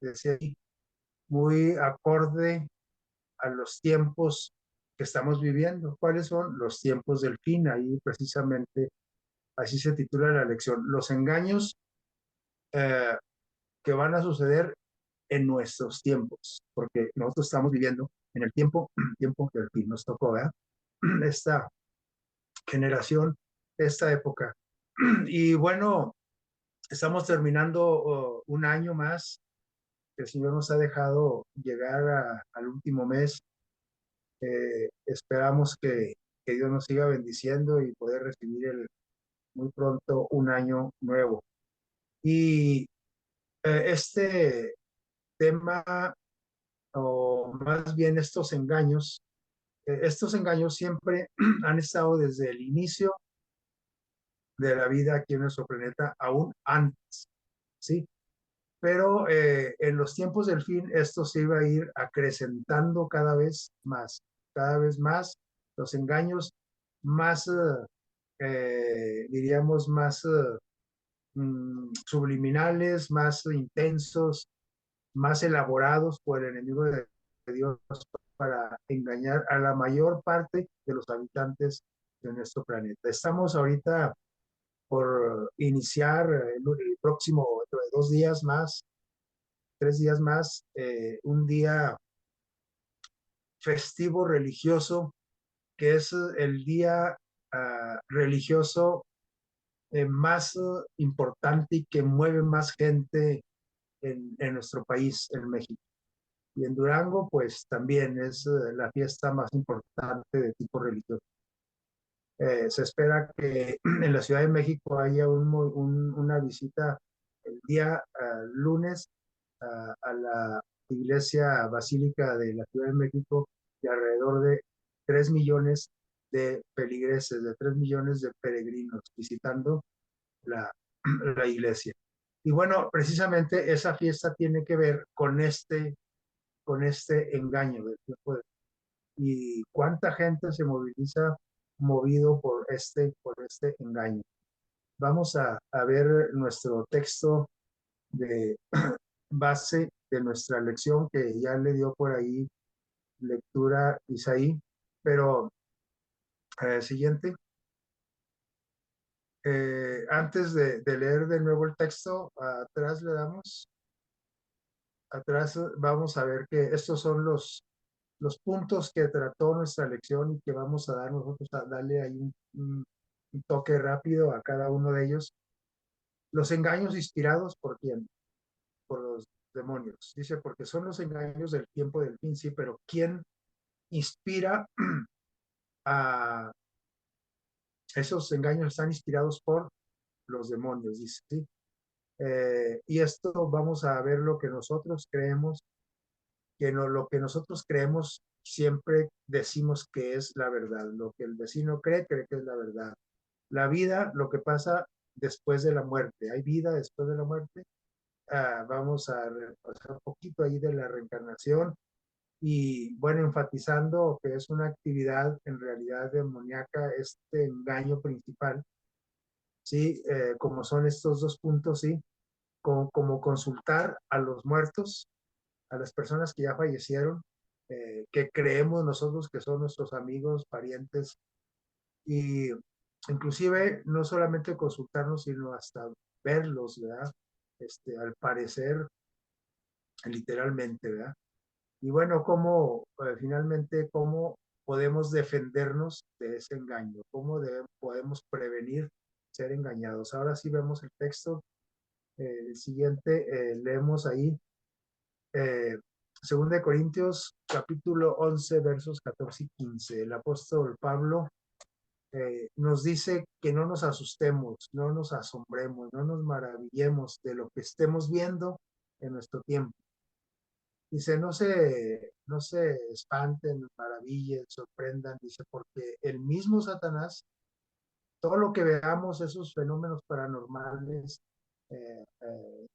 decía ahí, muy acorde a los tiempos que estamos viviendo. ¿Cuáles son los tiempos del fin? Ahí precisamente, así se titula la lección, los engaños eh, que van a suceder en nuestros tiempos, porque nosotros estamos viviendo en el tiempo, tiempo del fin, nos tocó, ¿verdad? Esta generación, esta época. Y bueno, estamos terminando un año más que el Señor nos ha dejado llegar al último mes. Esperamos que Dios nos siga bendiciendo y poder recibir muy pronto un año nuevo. Y este tema, o más bien estos engaños siempre han estado desde el inicio de la vida aquí en nuestro planeta, aún antes, ¿sí? Pero en los tiempos del fin esto se iba a ir acrecentando cada vez más, los engaños más, diríamos, más subliminales, más intensos, más elaborados por el enemigo de Dios para engañar a la mayor parte de los habitantes de nuestro planeta. Estamos ahorita por iniciar el próximo, dentro de 2 días más, 3 días más, un día festivo religioso, que es el día religioso más importante y que mueve más gente en nuestro país, en México. Y en Durango, pues también es la fiesta más importante de tipo religioso. Se espera que en la Ciudad de México haya una visita el día lunes a la iglesia basílica de la Ciudad de México de alrededor de 3 millones de feligreses, de 3 millones de peregrinos visitando la, la iglesia. Y bueno, precisamente esa fiesta tiene que ver con este engaño del tiempo y cuánta gente se moviliza movido por este engaño. Vamos a ver nuestro texto de base de nuestra lección que ya le dio por ahí lectura Isaí, pero siguiente. Antes de leer de nuevo el texto, atrás le damos, atrás vamos a ver que estos son los puntos que trató nuestra lección y que vamos a dar nosotros, a darle ahí un toque rápido a cada uno de ellos. Los engaños inspirados por quién? Por los demonios. Dice, porque son los engaños del tiempo del fin, sí, pero ¿quién inspira a esos engaños? Están inspirados por los demonios, dice, ¿sí? Y esto vamos a ver lo que nosotros creemos, que no, lo que nosotros creemos siempre decimos que es la verdad. Lo que el vecino cree, cree que es la verdad. La vida, lo que pasa después de la muerte. ¿Hay vida después de la muerte? Vamos a repasar un poquito ahí de la reencarnación y, bueno, enfatizando que es una actividad en realidad demoníaca, este engaño principal, ¿sí? Como son estos dos puntos, ¿sí? Como consultar a los muertos, a las personas que ya fallecieron, que creemos nosotros que son nuestros amigos, parientes, y inclusive no solamente consultarnos, sino hasta verlos, ¿verdad? Al parecer, literalmente, ¿verdad? Y bueno, finalmente, cómo podemos defendernos de ese engaño, podemos prevenir ser engañados. Ahora sí vemos el texto, el siguiente, leemos ahí, eh, 2 de Corintios, capítulo 11, versos 14 y 15. El apóstol Pablo nos dice que no nos asustemos, no nos asombremos, no nos maravillemos de lo que estemos viendo en nuestro tiempo. Dice, no se espanten, maravillen, sorprendan, dice, porque el mismo Satanás, todo lo que veamos, esos fenómenos paranormales,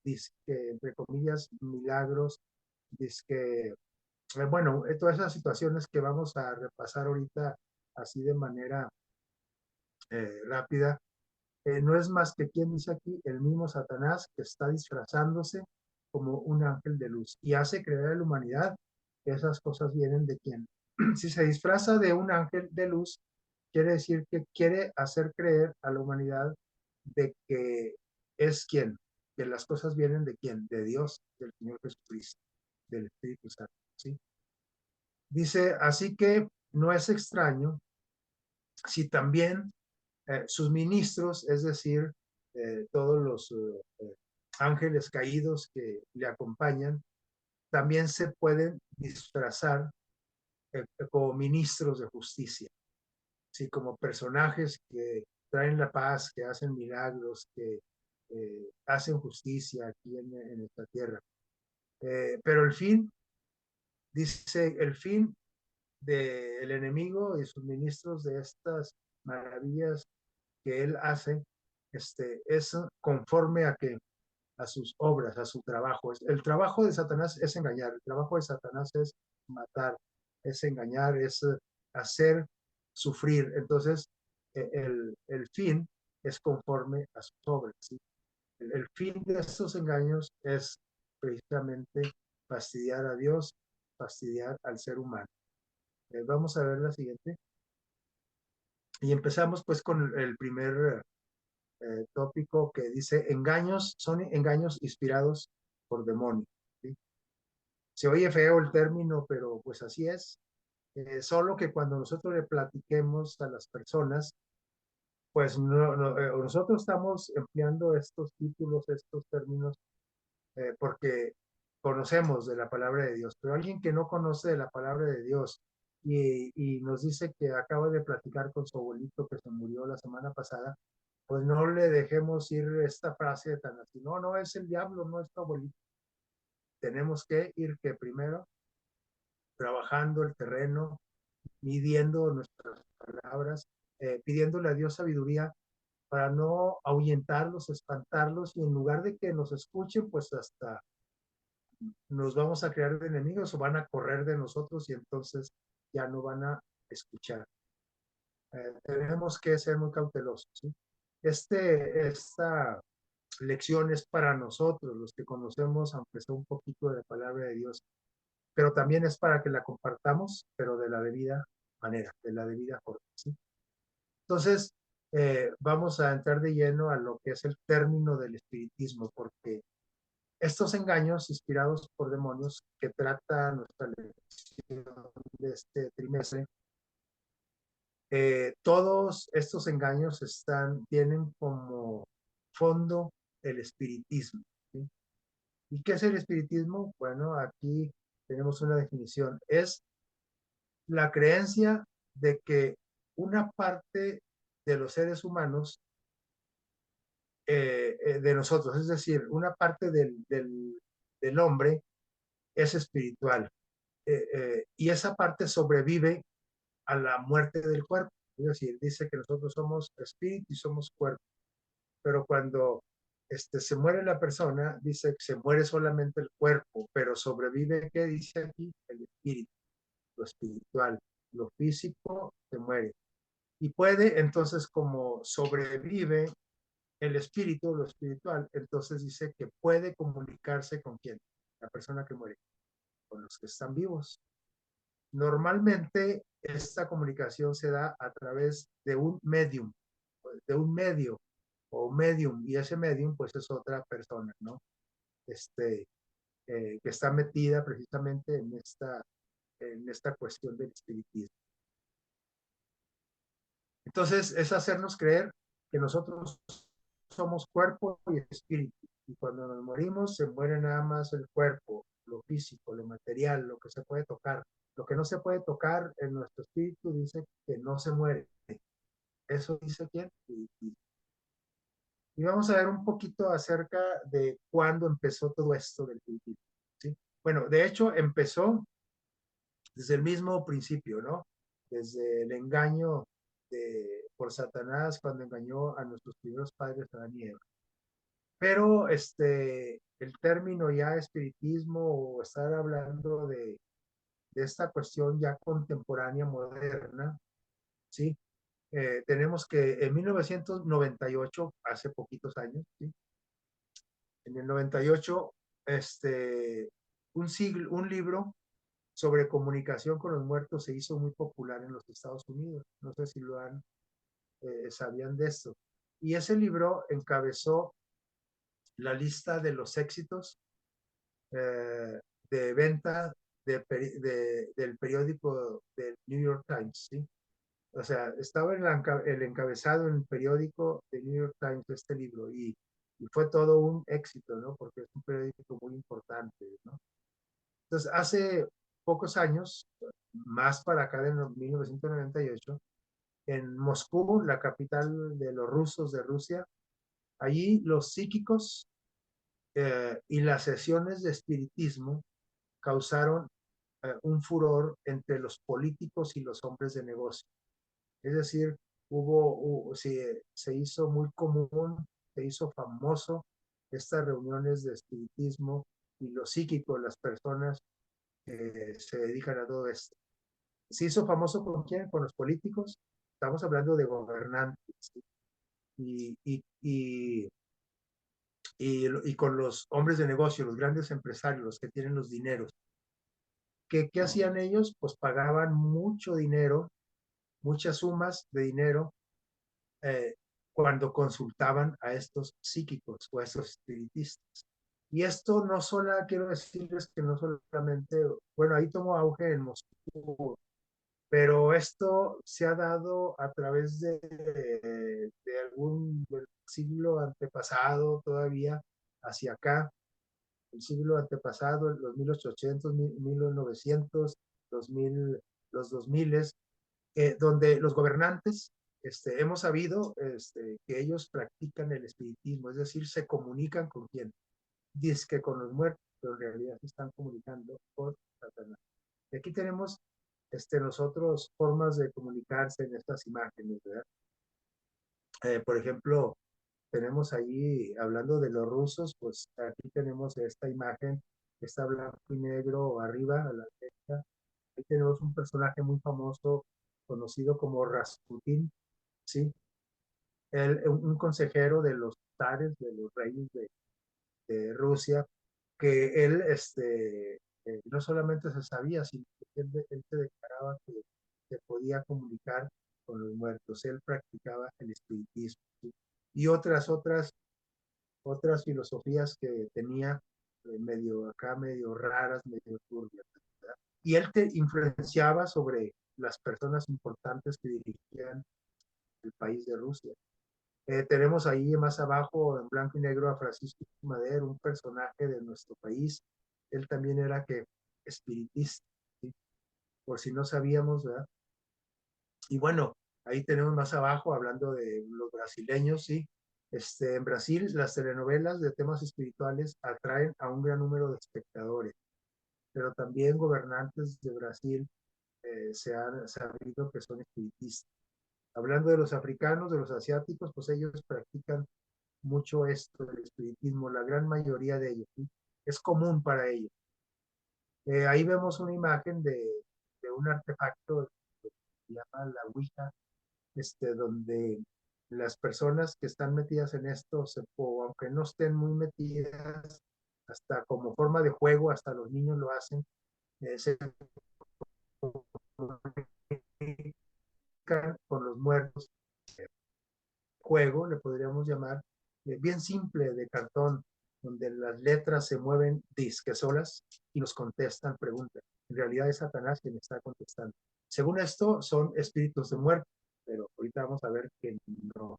dice que, entre comillas, milagros, dice que, bueno, todas esas situaciones que vamos a repasar ahorita así de manera rápida, no es más que, ¿quién dice aquí? El mismo Satanás que está disfrazándose, como un ángel de luz y hace creer a la humanidad que esas cosas vienen de quién. Si se disfraza de un ángel de luz, quiere decir que quiere hacer creer a la humanidad de que es quien, que las cosas vienen de quién, de Dios, del Señor Jesucristo, del Espíritu Santo, ¿sí? Dice, así que no es extraño si también sus ministros, es decir, todos los ángeles caídos que le acompañan, también se pueden disfrazar como ministros de justicia, ¿sí? Como personajes que traen la paz, que hacen milagros, que hacen justicia aquí en esta tierra. Pero el fin, dice, el fin del enemigo y sus ministros de estas maravillas que él hace, es conforme a que a sus obras, a su trabajo. El trabajo de Satanás es engañar, el trabajo de Satanás es matar, es engañar, es hacer sufrir. Entonces, el fin es conforme a sus obras, ¿sí? El fin de estos engaños es precisamente fastidiar a Dios, fastidiar al ser humano. Vamos a ver la siguiente. Y empezamos pues con el primer tópico que dice engaños, son engaños inspirados por demonios, ¿sí? Se oye feo el término, pero pues así es. Solo que cuando nosotros le platiquemos a las personas, pues nosotros estamos empleando estos títulos, estos términos, porque conocemos de la palabra de Dios, pero alguien que no conoce de la palabra de Dios y nos dice que acaba de platicar con su abuelito que se murió la semana pasada, pues no le dejemos ir esta frase tan así, no, no es el diablo, no es tu abuelito. Tenemos que ir que primero trabajando el terreno, midiendo nuestras palabras, pidiéndole a Dios sabiduría para no ahuyentarlos, espantarlos y en lugar de que nos escuchen, pues hasta nos vamos a crear de enemigos o van a correr de nosotros y entonces ya no van a escuchar. Tenemos que ser muy cautelosos, ¿sí? Esta lección es para nosotros, los que conocemos, aunque sea un poquito de la palabra de Dios, pero también es para que la compartamos, pero de la debida manera, de la debida forma, ¿sí? Entonces, vamos a entrar de lleno a lo que es el término del espiritismo, porque estos engaños inspirados por demonios que trata nuestra lección de este trimestre, todos estos engaños tienen como fondo el espiritismo, ¿sí? ¿Y qué es el espiritismo? Bueno, aquí tenemos una definición. Es la creencia de que una parte de los seres humanos, de nosotros, es decir, una parte del hombre es espiritual, y esa parte sobrevive a la muerte del cuerpo. Es decir, dice que nosotros somos espíritu y somos cuerpo, pero cuando se muere la persona, dice que se muere solamente el cuerpo, pero sobrevive, ¿qué dice aquí? El espíritu, lo espiritual, lo físico se muere. Y puede, entonces, como sobrevive el espíritu, lo espiritual, entonces dice que puede comunicarse con quién, la persona que muere, con los que están vivos. Normalmente esta comunicación se da a través de un medium, de un medio o medium, y ese medium pues es otra persona, ¿no? Este, que está metida precisamente en esta cuestión del espiritismo. Entonces es hacernos creer que nosotros somos cuerpo y espíritu, y cuando nos morimos se muere nada más el cuerpo, lo físico, lo material, lo que se puede tocar. Lo que no se puede tocar en nuestro espíritu dice que no se muere. Eso dice quién. Y vamos a ver un poquito acerca de cuándo empezó todo esto del espiritismo, ¿sí? Bueno, de hecho empezó desde el mismo principio, ¿no? Desde el engaño por Satanás cuando engañó a nuestros primeros padres, Adán y Eva. Pero el término ya espiritismo o estar hablando de esta cuestión ya contemporánea, moderna, ¿sí? Tenemos que en 1998, hace poquitos años, ¿sí? En el 98 este, un libro sobre comunicación con los muertos se hizo muy popular en los Estados Unidos. No sé si sabían de esto. Y ese libro encabezó la lista de los éxitos eh, de venta del periódico del New York Times, ¿sí? O sea, estaba en el encabezado en el periódico de New York Times este libro y fue todo un éxito, ¿no? Porque es un periódico muy importante, ¿no? Entonces, hace pocos años, más para acá de 1998, en Moscú, la capital de los rusos de Rusia, allí los psíquicos y las sesiones de espiritismo causaron un furor entre los políticos y los hombres de negocio. Es decir, se hizo muy común, se hizo famoso estas reuniones de espiritismo y los psíquicos, las personas que se dedican a todo esto. ¿Se hizo famoso con quién? Con los políticos. Estamos hablando de gobernantes, ¿sí? y, y, y, y con los hombres de negocio, los grandes empresarios, los que tienen los dineros. ¿Qué hacían ellos? Pues pagaban mucho dinero, muchas sumas de dinero eh, cuando consultaban a estos psíquicos o a estos espiritistas. Y esto no solo, quiero decirles que no solamente, bueno, ahí tomó auge en Moscú, pero esto se ha dado a través de algún del siglo antepasado todavía hacia acá, el siglo antepasado, los 1800, 1900, 2000, los 2000, donde los gobernantes hemos sabido que ellos practican el espiritismo, es decir, se comunican con quién, dice que con los muertos, pero en realidad se están comunicando con Satanás. Y aquí tenemos nosotros formas de comunicarse en estas imágenes, ¿verdad? Por ejemplo, tenemos ahí, hablando de los rusos, pues aquí tenemos esta imagen que está blanco y negro arriba a la derecha. Ahí tenemos un personaje muy famoso conocido como Rasputin, ¿sí? Un consejero de los zares, de los reyes de Rusia, que él no solamente se sabía, sino que él se declaraba que se podía comunicar con los muertos, él practicaba el espiritismo, ¿sí? Y otras filosofías que tenía medio acá, medio raras, medio turbias, ¿verdad? Y él te influenciaba sobre las personas importantes que dirigían el país de Rusia. Tenemos ahí más abajo, en blanco y negro, a Francisco Madero, un personaje de nuestro país. Él también era que espiritista, ¿sí? Por si no sabíamos, ¿verdad? Y bueno, ahí tenemos más abajo, hablando de los brasileños, ¿sí? En Brasil, las telenovelas de temas espirituales atraen a un gran número de espectadores, pero también gobernantes de Brasil se han sabido que son espiritistas. Hablando de los africanos, de los asiáticos, pues ellos practican mucho esto del espiritismo, la gran mayoría de ellos, ¿sí? Es común para ellos. Ahí vemos una imagen de un artefacto que se llama la Ouija, donde las personas que están metidas en esto, o aunque no estén muy metidas, hasta como forma de juego, hasta los niños lo hacen, se comunican con los muertos, juego, le podríamos llamar, bien simple de cartón, donde las letras se mueven disque solas y nos contestan preguntas. En realidad es Satanás quien está contestando. Según esto, son espíritus de muerte, pero ahorita vamos a ver que no,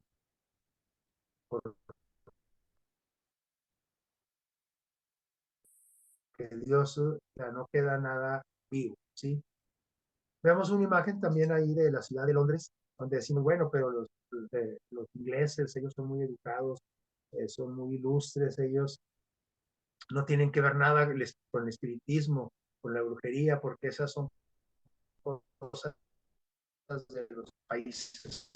porque Dios ya no queda nada vivo, ¿sí? Vemos una imagen también ahí de la ciudad de Londres, donde decimos, bueno, pero los ingleses, ellos son muy educados, son muy ilustres, ellos no tienen que ver nada con el espiritismo, con la brujería, porque esas son cosas de los países.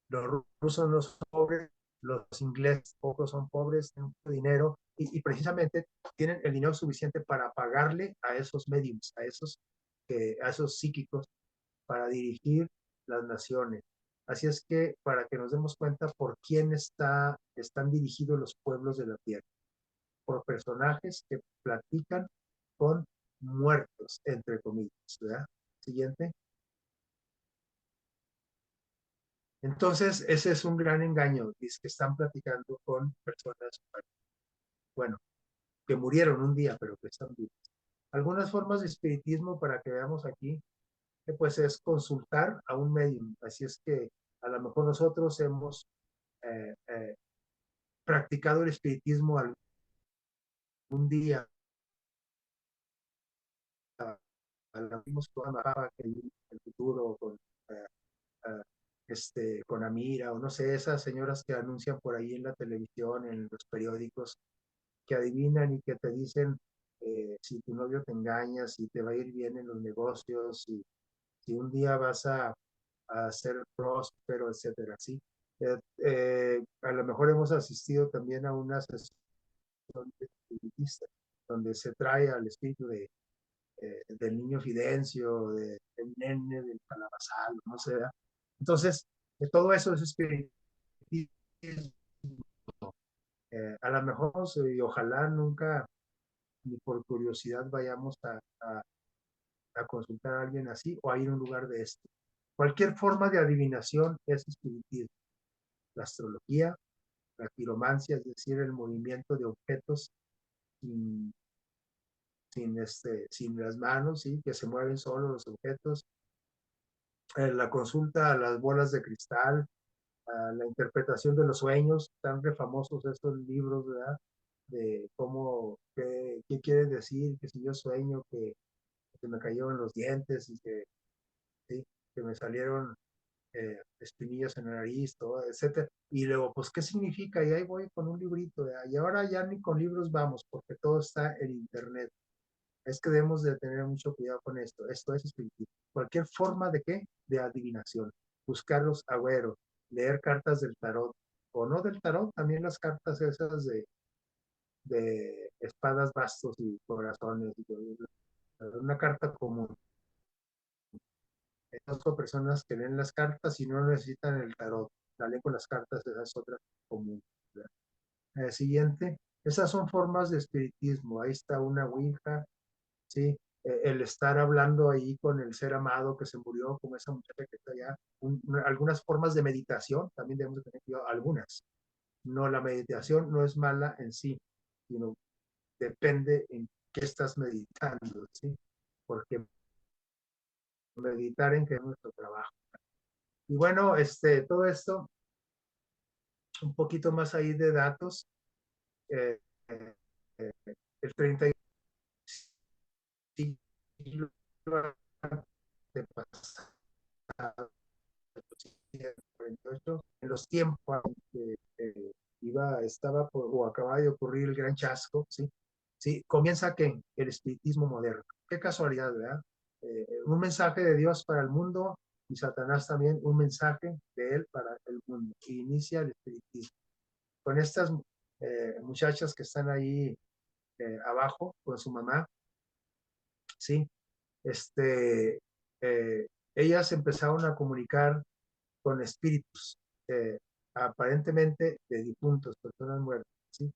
Los rusos no son pobres, los ingleses pocos son pobres, tienen mucho dinero y precisamente tienen el dinero suficiente para pagarle a esos mediums, a esos psíquicos, para dirigir las naciones. Así es que para que nos demos cuenta por quién están dirigidos los pueblos de la tierra. por personajes que platican con muertos, entre comillas, ¿verdad? Siguiente. Entonces, ese es un gran engaño, es que están platicando con personas, bueno, que murieron un día, pero que están vivas. Algunas formas de espiritismo para que veamos aquí, pues es consultar a un medium. Así es que a lo mejor nosotros hemos eh, eh, practicado el espiritismo algún día, vimos que el futuro con, eh, con Amira o no sé, esas señoras que anuncian por ahí en la televisión, en los periódicos, que adivinan y que te dicen si tu novio te engaña, si te va a ir bien en los negocios, si un día vas a ser próspero, etcétera, ¿sí? A lo mejor hemos asistido también a una sesión espiritista, donde se trae al espíritu del niño Fidencio, del nene, del calabazal, no sé. ¿Verdad? Entonces, todo eso es espiritismo. A lo mejor, y ojalá nunca, ni por curiosidad, vayamos a consultar a alguien así o a ir a un lugar de esto. Cualquier forma de adivinación es espiritismo. La astrología, la quiromancia, es decir, el movimiento de objetos sin, sin las manos, ¿sí? Que se mueven solo los objetos, la consulta a las bolas de cristal, a la interpretación de los sueños, tan famosos estos libros, ¿verdad? De cómo, qué quiere decir, que si yo sueño que me cayeron los dientes y que, ¿sí? Que me salieron espinillas en la nariz, todo, etcétera. Y luego, pues, ¿qué significa? Y ahí voy con un librito, ¿verdad? Y ahora ya ni con libros vamos, porque todo está en internet. Es que debemos de tener mucho cuidado con esto. Esto es espiritismo. Cualquier forma de qué? De adivinación. Buscar los agüeros, leer cartas del tarot, o no del tarot, también las cartas esas de espadas, bastos y corazones. Una carta común. Conozco personas que leen las cartas y no necesitan el tarot. La leen con las cartas, esa es otra común. Siguiente. Esas son formas de espiritismo. Ahí está una ouija, ¿sí? El estar hablando ahí con el ser amado que se murió, como esa muchacha que está allá. Algunas formas de meditación, también debemos tener cuidado, algunas. No, la meditación no es mala en sí, sino depende en qué estás meditando, ¿sí? Porque meditar en que es nuestro trabajo. Y bueno, todo esto, un poquito más ahí de datos. Eh, eh, el 30 siglo de pasado, 48, en los tiempos que estaba o acababa de ocurrir el gran chasco, ¿sí? Sí, comienza que el espiritismo moderno. Qué casualidad, ¿verdad? Un mensaje de Dios para el mundo y Satanás también un mensaje de él para el mundo. Y inicia el espiritismo. Con estas muchachas que están ahí abajo con su mamá, ¿sí? Este, ellas empezaron a comunicar con espíritus, aparentemente de difuntos, personas muertas, ¿sí?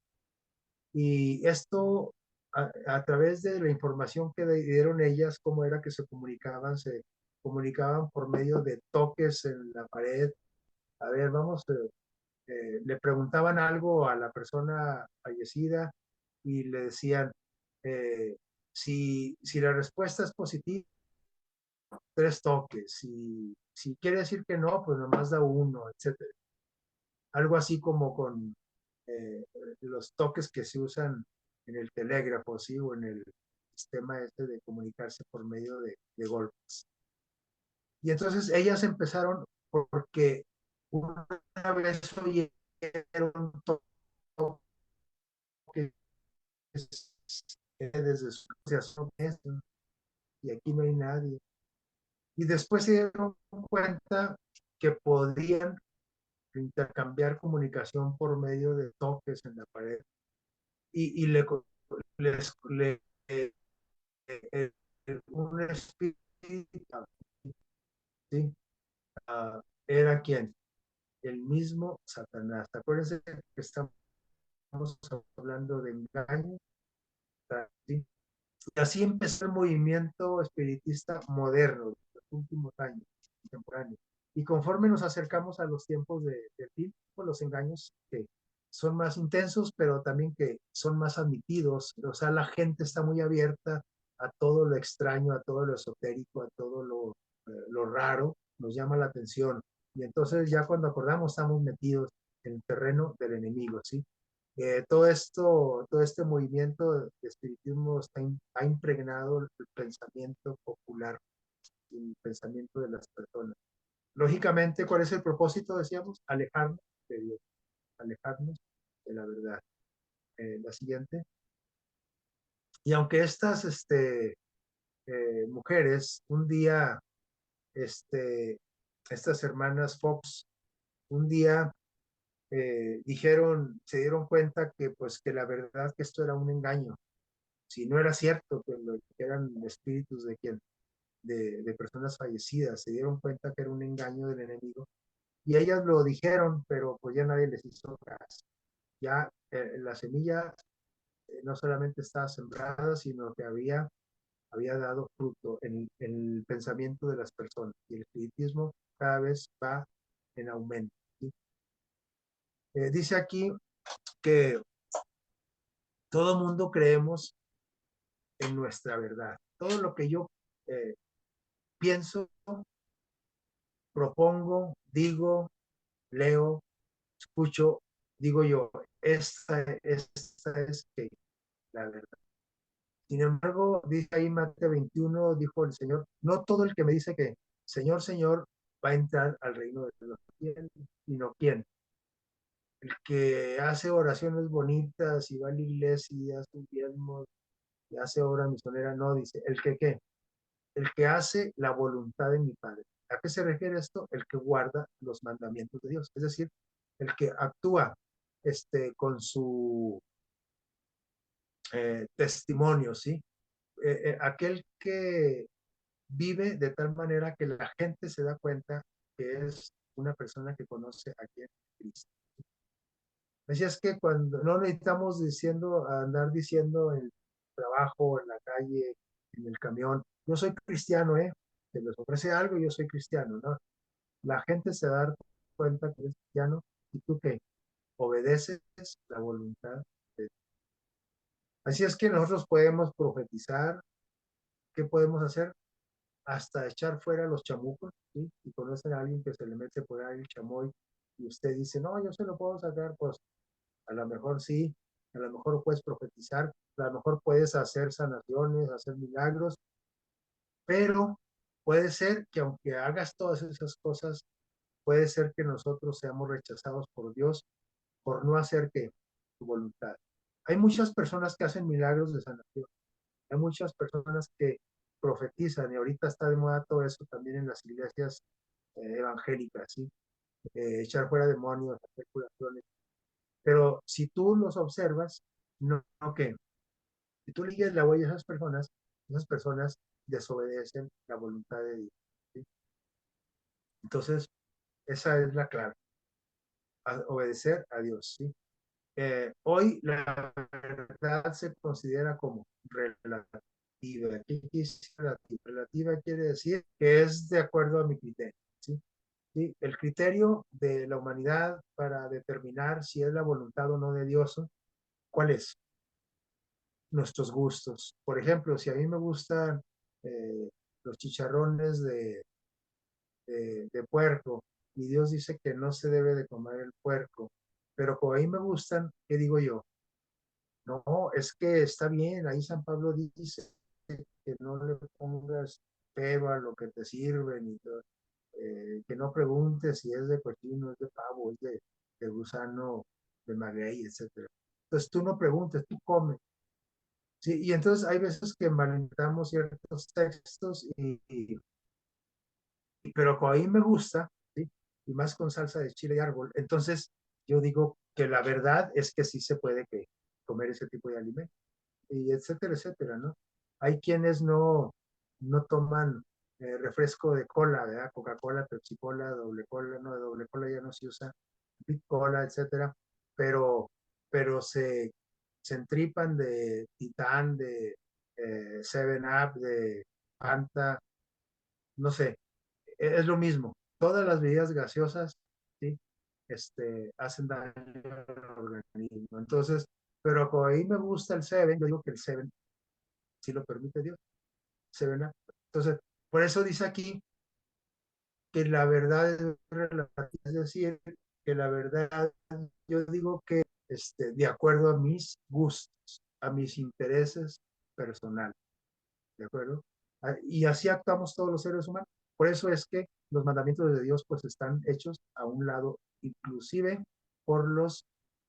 Y esto, a través de la información que dieron ellas, cómo era que se comunicaban por medio de toques en la pared. A ver, vamos, le preguntaban algo a la persona fallecida y le decían, eh, si la respuesta es positiva, 3 toques. Si quiere decir que no, pues nomás da uno, etcétera. Algo así como con eh, los toques que se usan en el telégrafo, ¿sí? O en el sistema este de comunicarse por medio de golpes. Y entonces ellas empezaron porque una vez oyeron toques desde su asociación y aquí no hay nadie. Y después se dieron cuenta que podían intercambiar comunicación por medio de toques en la pared. Y eh, un espíritu, ¿sí? ¿Era quién? El mismo Satanás. Acuérdense que estamos hablando de engaño, ¿sí? Y así empezó el movimiento espiritista moderno de los últimos años, contemporáneo. Y conforme nos acercamos a los tiempos del fin, pues los engaños que son más intensos, pero también que son más admitidos. O sea, la gente está muy abierta a todo lo extraño, a todo lo esotérico, a todo lo raro, nos llama la atención. Y entonces ya cuando acordamos estamos metidos en el terreno del enemigo, ¿sí? Todo este movimiento de espiritismo ha impregnado el pensamiento popular, el pensamiento de las personas. Lógicamente, ¿cuál es el propósito? Decíamos, alejarnos de Dios, alejarnos de la verdad. La siguiente. Y aunque estas mujeres, un día, este, estas hermanas Fox, un día dijeron, se dieron cuenta que pues que la verdad que esto era un engaño, si no era cierto que eran espíritus de personas fallecidas, se dieron cuenta que era un engaño del enemigo y ellas lo dijeron, pero pues ya nadie les hizo caso. Ya la semilla no solamente estaba sembrada, sino que había dado fruto en el pensamiento de las personas y el espiritismo cada vez va en aumento, ¿sí? Dice aquí que todo mundo creemos en nuestra verdad. Todo lo que yo eh, pienso, propongo, digo, leo, escucho, digo yo, esta es que la verdad. Sin embargo, dice ahí Mateo 21, dijo el Señor, no todo el que me dice que Señor, Señor, va a entrar al reino de los cielos, sino quién. El que hace oraciones bonitas y va a la iglesia y hace un diezmo y hace obra misionera, no, dice, el que qué, el que hace la voluntad de mi Padre. ¿A qué se refiere esto? El que guarda los mandamientos de Dios, es decir, el que actúa con su testimonio, ¿sí? Aquel que vive de tal manera que la gente se da cuenta que es una persona que conoce a quien Cristo. Así es que cuando no necesitamos andar diciendo en el trabajo, en la calle, en el camión, yo soy cristiano, se les ofrece algo, yo soy cristiano, ¿no? La gente se da cuenta que eres cristiano y tú que obedeces la voluntad de Dios. Así es que nosotros podemos profetizar. ¿Qué podemos hacer? Hasta echar fuera los chamucos, ¿sí? Si conocen a alguien que se le mete por ahí el chamoy y usted dice, no, yo se lo puedo sacar, pues a lo mejor sí, a lo mejor puedes profetizar, a lo mejor puedes hacer sanaciones, hacer milagros, pero puede ser que aunque hagas todas esas cosas, puede ser que nosotros seamos rechazados por Dios por no hacer que su voluntad. Hay muchas personas que hacen milagros de sanación, hay muchas personas que profetizan y ahorita está de moda todo eso también en las iglesias evangélicas, ¿sí? Echar fuera demonios, hacer curaciones. Pero si tú los observas, no que si tú sigues la huella de esas personas desobedecen la voluntad de Dios, ¿sí? Entonces, esa es la clave, obedecer a Dios, ¿sí? Hoy la verdad se considera como relativa. ¿Qué es relativa? Relativa quiere decir que es de acuerdo a mi criterio, ¿sí? ¿Sí? El criterio de la humanidad para determinar si es la voluntad o no de Dios, ¿cuál es? Nuestros gustos. Por ejemplo, si a mí me gustan los chicharrones de puerco y Dios dice que no se debe de comer el puerco, pero como a mí me gustan, ¿qué digo yo? No, es que está bien, ahí San Pablo dice que no le pongas pero a lo que te sirven y todo, que no preguntes si es de cochino, es de pavo, es de gusano, de maguey, etcétera. Entonces tú no preguntes, tú comes. Sí, y entonces hay veces que malinterpretamos ciertos textos pero como a mí me gusta, ¿sí? Y más con salsa de chile y árbol, entonces yo digo que la verdad es que sí se puede comer ese tipo de alimento, y etcétera, etcétera, ¿no? Hay quienes no toman refresco de cola, ¿verdad? Coca-Cola, Pepsi-Cola, doble cola, no, de doble cola ya no se usa, Big Cola, etcétera, pero pero se entripan de Titán, de Seven Up, de Fanta, no sé, es lo mismo. Todas las bebidas gaseosas, ¿sí? Hacen daño al organismo. Entonces, pero como a mí me gusta el Seven, yo digo que el Seven, si lo permite Dios, Seven Up. Entonces, por eso dice aquí que la verdad es relativa, es decir, que la verdad, yo digo que de acuerdo a mis gustos, a mis intereses personales, ¿de acuerdo? Y así actuamos todos los seres humanos. Por eso es que los mandamientos de Dios pues están hechos a un lado, inclusive por los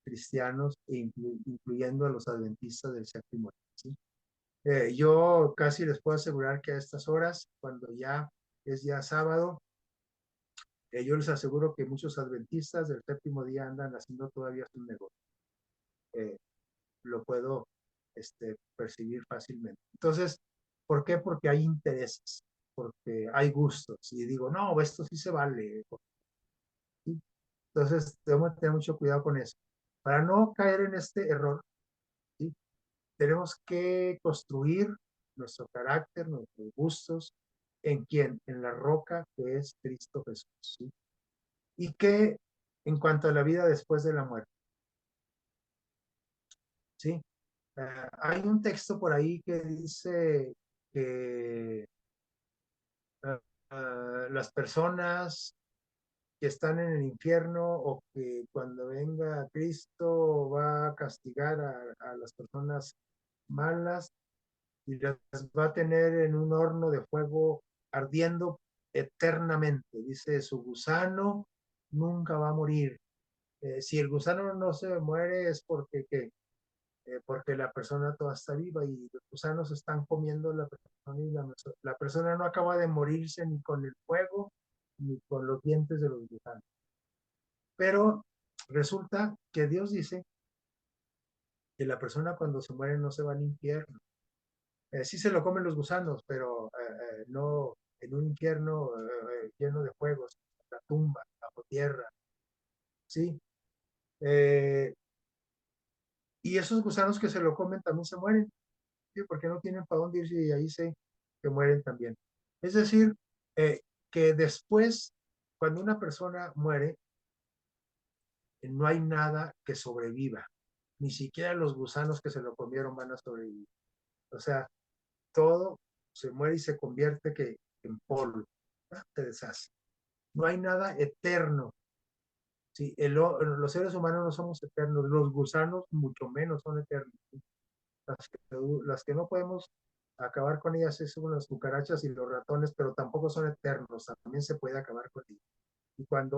cristianos, incluyendo a los adventistas del séptimo día, ¿sí? Yo casi les puedo asegurar que a estas horas, cuando ya es ya sábado, yo les aseguro que muchos adventistas del séptimo día andan haciendo todavía su negocio. Eh, lo puedo percibir fácilmente. Entonces, ¿por qué? Porque hay intereses, porque hay gustos. Y digo, no, esto sí se vale. ¿Sí? Entonces, tenemos que tener mucho cuidado con eso. Para no caer en este error, ¿sí? Tenemos que construir nuestro carácter, nuestros gustos, ¿en quién? En la roca que es Cristo Jesús. ¿Sí? Y que en cuanto a la vida después de la muerte, ¿sí? Hay un texto por ahí que dice que las personas que están en el infierno o que cuando venga Cristo va a castigar a las personas malas y las va a tener en un horno de fuego ardiendo eternamente. Dice, su gusano nunca va a morir. Si el gusano no se muere es porque la persona toda está viva y los gusanos están comiendo la persona y la persona no acaba de morirse ni con el fuego ni con los dientes de los gusanos. Pero resulta que Dios dice que la persona cuando se muere no se va al infierno. Sí se lo comen los gusanos, pero no en un infierno lleno de fuegos, la tumba, bajo tierra, ¿sí? Eh, y esos gusanos que se lo comen también se mueren, ¿sí? Porque no tienen para dónde irse y ahí se mueren también. Es decir, que después, cuando una persona muere, no hay nada que sobreviva. Ni siquiera los gusanos que se lo comieron van a sobrevivir. O sea, todo se muere y se convierte en polvo, ¿no? Se deshace. No hay nada eterno. ¿Sí? Los seres humanos no somos eternos, los gusanos mucho menos son eternos. ¿Sí? Las que no podemos acabar con ellas son las cucarachas y los ratones, pero tampoco son eternos, también se puede acabar con ellas. Y cuando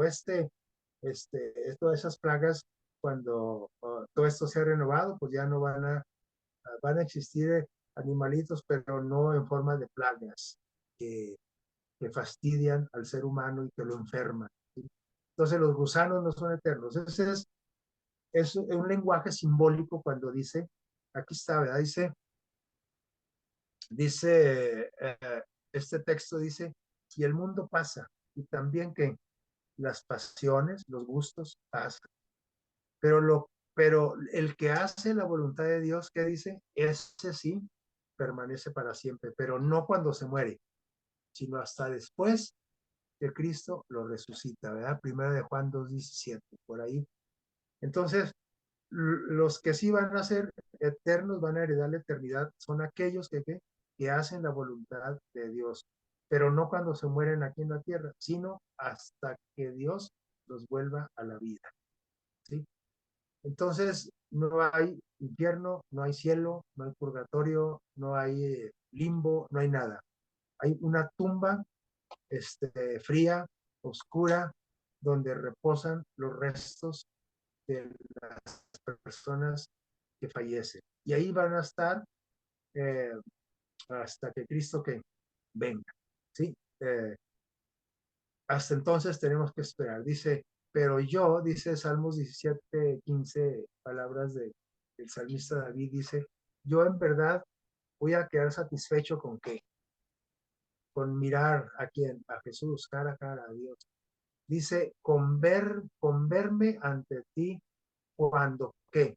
todas esas plagas, cuando todo esto sea renovado, pues ya no van a existir animalitos, pero no en forma de plagas que, que fastidian al ser humano y que lo enferman. ¿Sí? Entonces los gusanos no son eternos. Ese es un lenguaje simbólico cuando dice, aquí está, ¿verdad? Dice este texto dice, y el mundo pasa, y también que las pasiones, los gustos pasan, pero el que hace la voluntad de Dios, ¿qué dice? Ese sí permanece para siempre, pero no cuando se muere, sino hasta después que Cristo lo resucita, ¿verdad? Primero de Juan 2:17, por ahí. Entonces, los que sí van a ser eternos, van a heredar la eternidad, son aquellos que hacen la voluntad de Dios, pero no cuando se mueren aquí en la tierra, sino hasta que Dios los vuelva a la vida, ¿sí? Entonces, no hay infierno, no hay cielo, no hay purgatorio, no hay limbo, no hay nada. Hay una tumba fría, oscura, donde reposan los restos de las personas que fallecen. Y ahí van a estar eh, hasta que Cristo que venga. ¿Sí? Hasta entonces tenemos que esperar. Dice, pero yo, dice Salmos 17:15, palabras del salmista David, dice, yo en verdad voy a quedar satisfecho con qué, con mirar a quién, a Jesús, cara a cara, a Dios. Dice, con verme ante ti cuando, ¿qué?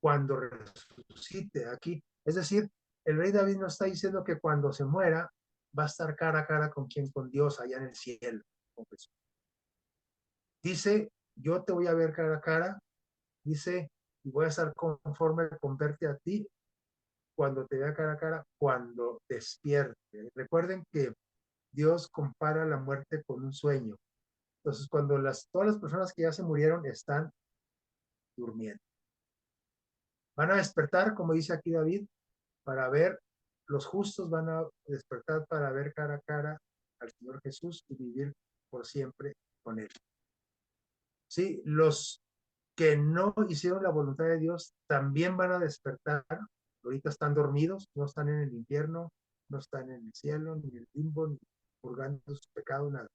cuando resucite aquí. Es decir, el rey David no está diciendo que cuando se muera va a estar cara a cara con quien, con Dios allá en el cielo. Dice, yo te voy a ver cara a cara, dice, y voy a estar conforme con verte a ti cuando te vea cara a cara, cuando despierte. Recuerden que Dios compara la muerte con un sueño. Entonces, cuando todas las personas que ya se murieron están durmiendo. Van a despertar, como dice aquí David, para ver, los justos van a despertar para ver cara a cara al Señor Jesús y vivir por siempre con Él. Sí, los que no hicieron la voluntad de Dios también van a despertar. Ahorita están dormidos, no están en el infierno, no están en el cielo, ni en el limbo, ni purgando sus pecados, nada.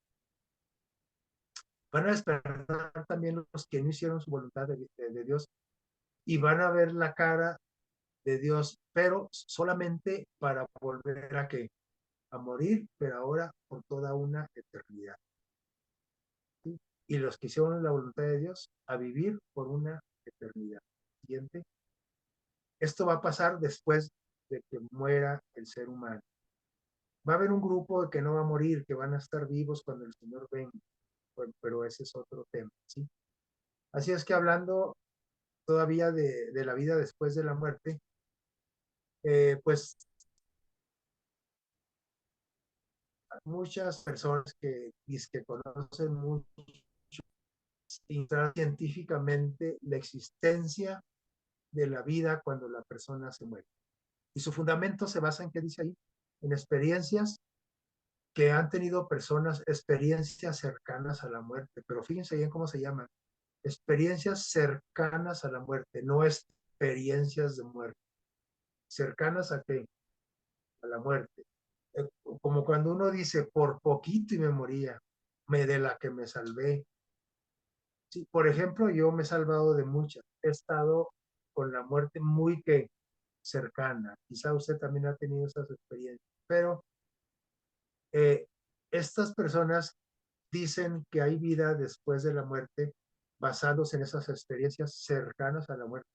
Van a despertar también los que no hicieron su voluntad de Dios y van a ver la cara de Dios, pero solamente para volver a que a morir, pero ahora por toda una eternidad. ¿Sí? Y los que hicieron la voluntad de Dios a vivir por una eternidad. Siguiente. Esto va a pasar después de que muera el ser humano. Va a haber un grupo que no va a morir, que van a estar vivos cuando el Señor venga, pero ese es otro tema. ¿Sí? Así es que hablando todavía de la vida después de la muerte, pues muchas personas que conocen mucho científicamente la existencia de la vida cuando la persona se muere. Y su fundamento se basa en, ¿qué dice ahí? En experiencias que han tenido personas, experiencias cercanas a la muerte. Pero fíjense bien cómo se llaman. Experiencias cercanas a la muerte, no experiencias de muerte. ¿Cercanas a qué? A la muerte. Como cuando uno dice, por poquito y me moría, de la que me salvé. Sí, por ejemplo, yo me he salvado de muchas. He estado con la muerte muy que cercana. Quizá usted también ha tenido esas experiencias, pero eh, estas personas dicen que hay vida después de la muerte basándose en esas experiencias cercanas a la muerte.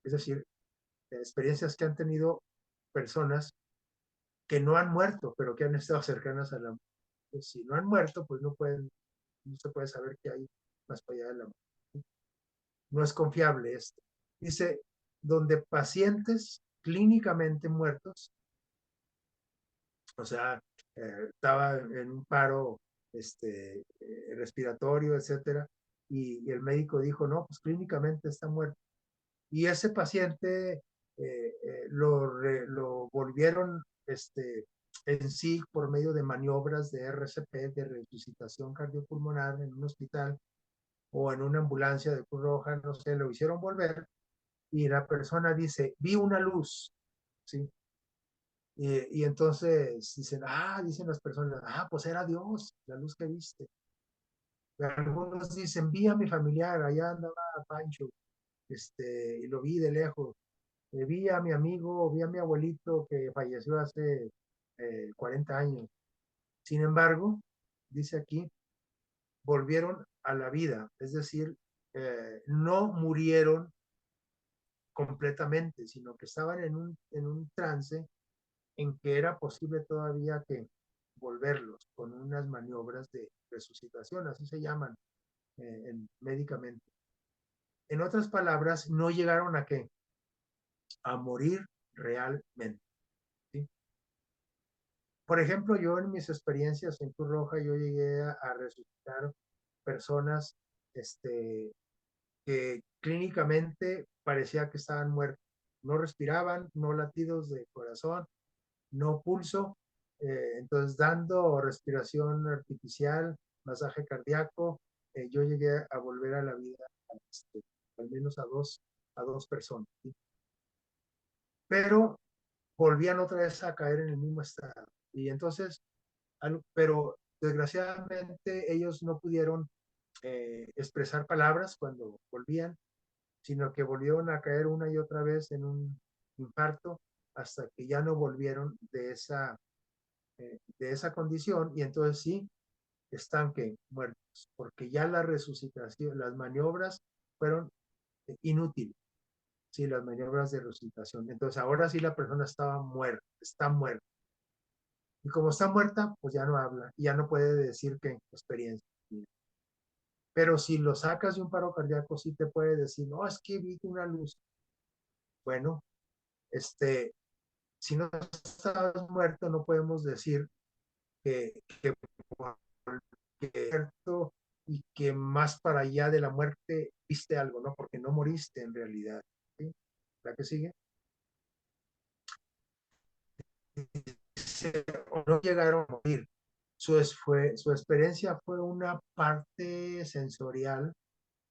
Es decir, experiencias que han tenido personas que no han muerto, pero que han estado cercanas a la muerte. Pues, si no han muerto, pues no se puede saber qué hay más para allá de la muerte. No es confiable esto. Dice, donde pacientes clínicamente muertos, o sea, estaba en un paro respiratorio, etcétera, y el médico dijo, no, pues clínicamente está muerto. Y ese paciente lo volvieron en sí por medio de maniobras de RCP, de resucitación cardiopulmonar en un hospital o en una ambulancia de Cruz Roja, no sé, lo hicieron volver y la persona dice, vi una luz, ¿sí? Y entonces dicen las personas, pues era Dios, la luz que viste. Y algunos dicen, vi a mi familiar, allá andaba Pancho, y lo vi de lejos. Vi a mi amigo, vi a mi abuelito que falleció hace 40 años. Sin embargo, dice aquí, volvieron a la vida, es decir, no murieron completamente, sino que estaban en un trance en que era posible todavía que volverlos con unas maniobras de resucitación, así se llaman médicamente. En otras palabras, no llegaron a qué? A morir realmente. ¿Sí? Por ejemplo, yo en mis experiencias en Cruz Roja, yo llegué a resucitar personas que clínicamente parecía que estaban muertos. No respiraban, no latidos de corazón, no pulso, entonces dando respiración artificial, masaje cardíaco, yo llegué a volver a la vida al menos a dos personas, ¿sí? Pero volvían otra vez a caer en el mismo estado. Y entonces, pero desgraciadamente ellos no pudieron expresar palabras cuando volvían, sino que volvieron a caer una y otra vez en un infarto hasta que ya no volvieron de esa condición y entonces sí están que muertos, porque ya la resucitación, las maniobras fueron inútiles. Sí, las maniobras de resucitación. Entonces ahora sí la persona estaba muerta, está muerta. Y como está muerta, pues ya no habla y ya no puede decir qué experiencia. Pero si lo sacas de un paro cardíaco, sí te puede decir, no, es que vi una luz. Bueno, si no estabas muerto, no podemos decir que cierto y que más para allá de la muerte viste algo, ¿no? Porque no moriste en realidad. ¿Sí? ¿La que sigue? O no llegaron a morir. Su experiencia fue una parte sensorial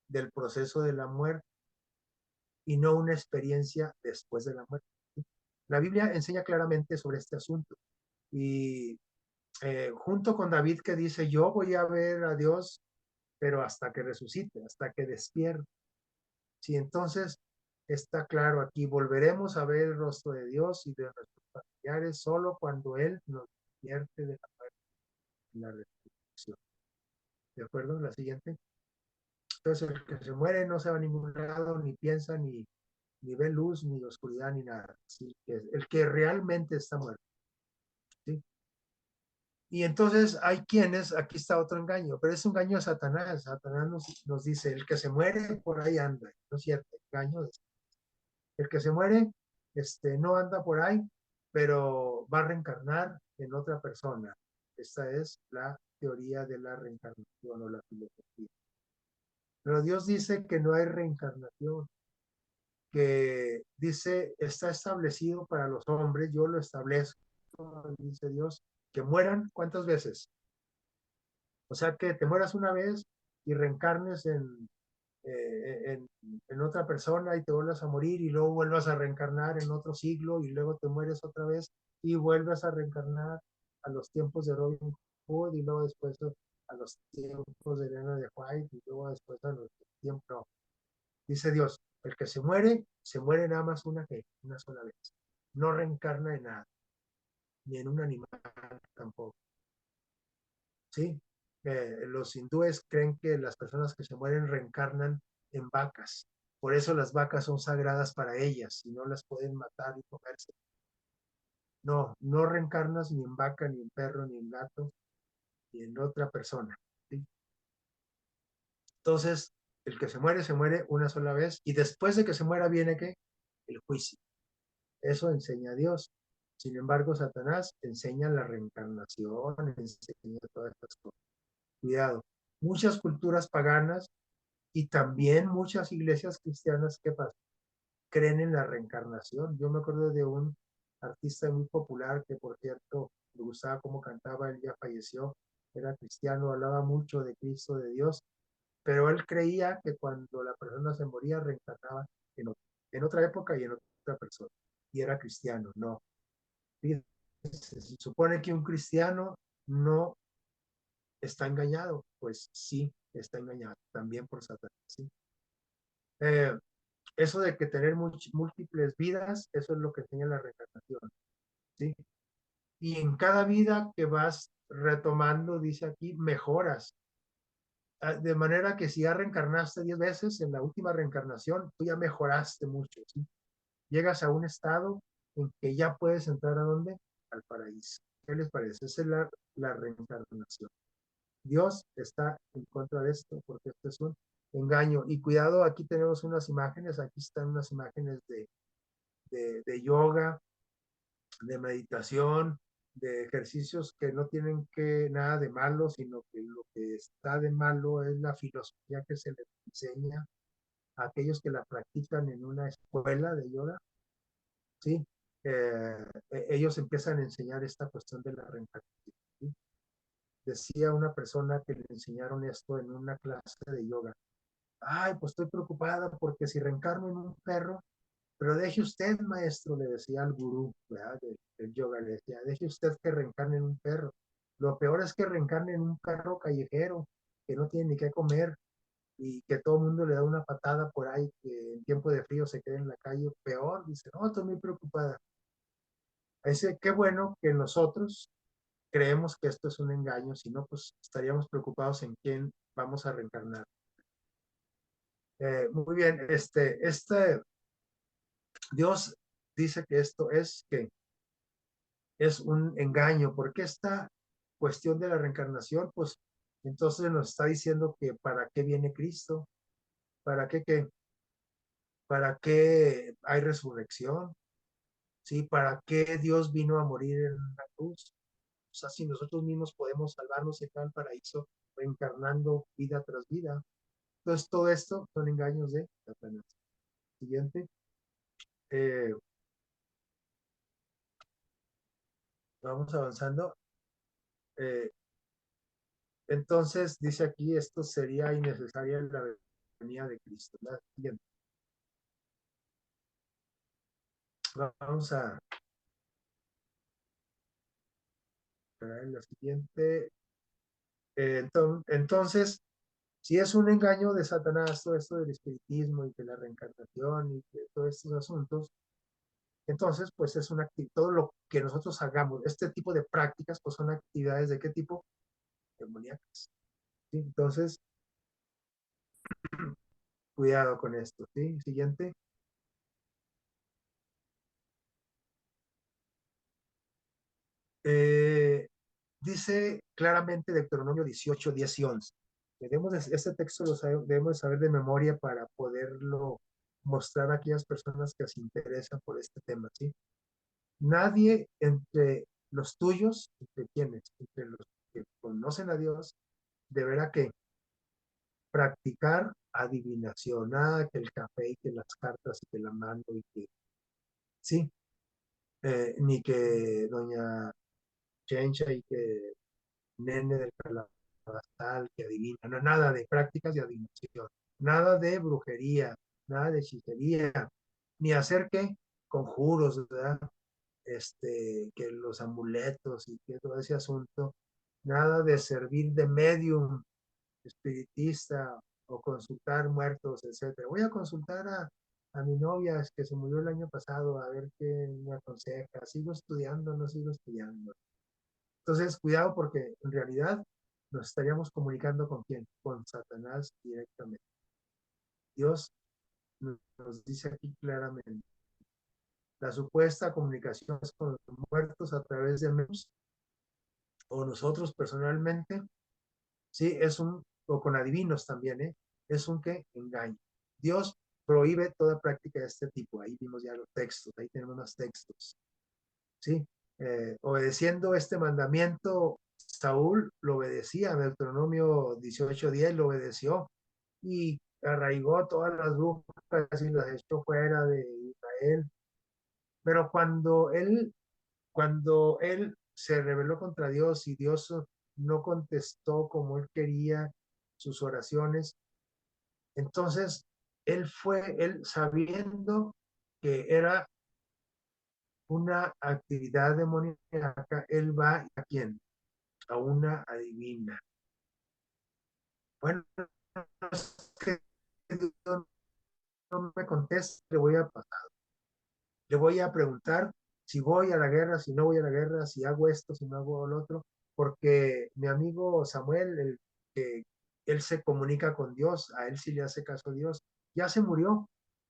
del proceso de la muerte y no una experiencia después de la muerte. La Biblia enseña claramente sobre este asunto y junto con David que dice, yo voy a ver a Dios, pero hasta que resucite, hasta que despierte. Sí, entonces está claro aquí, volveremos a ver el rostro de Dios y de nuestros familiares solo cuando Él nos despierte de la muerte y la resurrección. ¿De acuerdo? La siguiente. Entonces el que se muere no se va a ningún lado, ni piensa, ni ve luz, ni oscuridad, ni nada. ¿Sí? El que realmente está muerto. ¿Sí? Y entonces hay quienes, aquí está otro engaño, pero es un engaño a Satanás. Satanás nos dice, el que se muere por ahí anda. No es cierto, engaño. El que se muere no anda por ahí, pero va a reencarnar en otra persona. Esta es la teoría de la reencarnación o la filosofía. Pero Dios dice que no hay reencarnación, que dice, está establecido para los hombres, yo lo establezco, dice Dios, que mueran, ¿cuántas veces? O sea, que te mueras una vez y reencarnes en otra persona y te vuelvas a morir y luego vuelvas a reencarnar en otro siglo y luego te mueres otra vez y vuelves a reencarnar a los tiempos de Robin Hood y luego después a los tiempos de Elena de White y luego después a los tiempos. No. Dice Dios, el que se muere nada más una sola vez. No reencarna en nada, ni en un animal tampoco. ¿Sí? Los hindúes creen que las personas que se mueren reencarnan en vacas. Por eso las vacas son sagradas para ellas y no las pueden matar y comerse. No, no reencarnas ni en vaca, ni en perro, ni en gato, ni en otra persona. ¿Sí? Entonces, el que se muere una sola vez y después de que se muera viene ¿qué? El juicio. Eso enseña a Dios. Sin embargo, Satanás enseña la reencarnación, enseña todas estas cosas. Cuidado. Muchas culturas paganas y también muchas iglesias cristianas que creen en la reencarnación. Yo me acuerdo de un artista muy popular que, por cierto, me gustaba cómo cantaba, él ya falleció, era cristiano, hablaba mucho de Cristo, de Dios, pero él creía que cuando la persona se moría reencarnaba en otra época y en otra persona, y era cristiano, no. Se supone que un cristiano no está engañado, pues sí, está engañado, también por Satanás. ¿Sí? Eh, Eso de que tener múltiples vidas, eso es lo que enseña la reencarnación, ¿sí? Y en cada vida que vas retomando, dice aquí, mejoras. De manera que si ya reencarnaste 10 veces, en la última reencarnación, tú ya mejoraste mucho, ¿sí? Llegas a un estado en que ya puedes entrar a dónde? Al paraíso. ¿Qué les parece? Esa es la reencarnación. Dios está en contra de esto porque esto es un engaño. Y cuidado, aquí tenemos unas imágenes, aquí están unas imágenes de yoga, de meditación, de ejercicios que no tienen que nada de malo, sino que lo que está de malo es la filosofía que se les enseña a aquellos que la practican en una escuela de yoga, ¿sí? Ellos empiezan a enseñar esta cuestión de la reencarnación. ¿Sí? Decía una persona que le enseñaron esto en una clase de yoga. Ay, pues estoy preocupada porque si reencarno en un perro, pero deje usted, maestro, le decía al gurú, ¿verdad? Del yoga, le decía, deje usted que reencarne en un perro. Lo peor es que reencarne en un perro callejero, que no tiene ni qué comer y que todo el mundo le da una patada por ahí, que en tiempo de frío se quede en la calle. Peor, dice, no, estoy muy preocupada. Ese, qué bueno que nosotros creemos que esto es un engaño, si no, pues estaríamos preocupados en quién vamos a reencarnar. Muy bien, Dios dice que esto es un engaño, porque esta cuestión de la reencarnación, pues entonces nos está diciendo que para qué viene Cristo, para para qué hay resurrección, ¿sí? ¿Para qué Dios vino a morir en la cruz? O sea, si nosotros mismos podemos salvarnos y entrar al paraíso reencarnando vida tras vida. Entonces, todo esto son engaños de Satanás. Siguiente. Eh, Vamos avanzando. Eh, entonces, dice aquí, esto sería innecesaria en la venida de Cristo. La siguiente. Vamos a ver la siguiente. Entonces, si es un engaño de Satanás, todo esto del espiritismo y de la reencarnación y de todos estos asuntos, entonces, pues es una actividad, todo lo que nosotros hagamos, este tipo de prácticas, pues son actividades de qué tipo? Demoníacas. ¿Sí? Entonces, cuidado con esto. ¿Sí? Siguiente. Eh, Dice claramente Deuteronomio 18, 10 y 11. Este texto debemos saber de memoria para poderlo mostrar a aquellas personas que se interesan por este tema. ¿Sí? Nadie entre los tuyos, entre quienes, entre los que conocen a Dios, deberá que practicar adivinación, nada que el café y que las cartas y que la mano y que, sí, ni que doña Chencha y que nene del calabazal que adivina, no, nada de prácticas de adivinación, nada de brujería, nada de hechicería, ni hacer que conjuros, ¿verdad? Que los amuletos y que todo ese asunto, nada de servir de medium espiritista o consultar muertos, etcétera. Voy a consultar a mi novia que se murió el año pasado a ver qué me aconseja. ¿Sigo estudiando o no sigo estudiando? Entonces, cuidado porque en realidad nos estaríamos comunicando con quién, con Satanás directamente. Dios nos dice aquí claramente, la supuesta comunicación es con los muertos a través de medios o nosotros personalmente, sí, o con adivinos también, ¿eh? Es un que engaño. Dios prohíbe toda práctica de este tipo. Ahí vimos ya los textos, ahí tenemos más textos, ¿sí? Obedeciendo este mandamiento, Saúl lo obedecía, Deuteronomio 18:10 lo obedeció y arraigó todas las brujas y las echó fuera de Israel. Pero cuando él se rebeló contra Dios y Dios no contestó como él quería sus oraciones, entonces él sabiendo que era una actividad demoníaca, él va a quién? A una adivina. Bueno, es que Dios no me contesta, le voy a preguntar si voy a la guerra, si no voy a la guerra, si hago esto, si no hago lo otro, porque mi amigo Samuel, que él se comunica con Dios, a él sí le hace caso a Dios, ya se murió,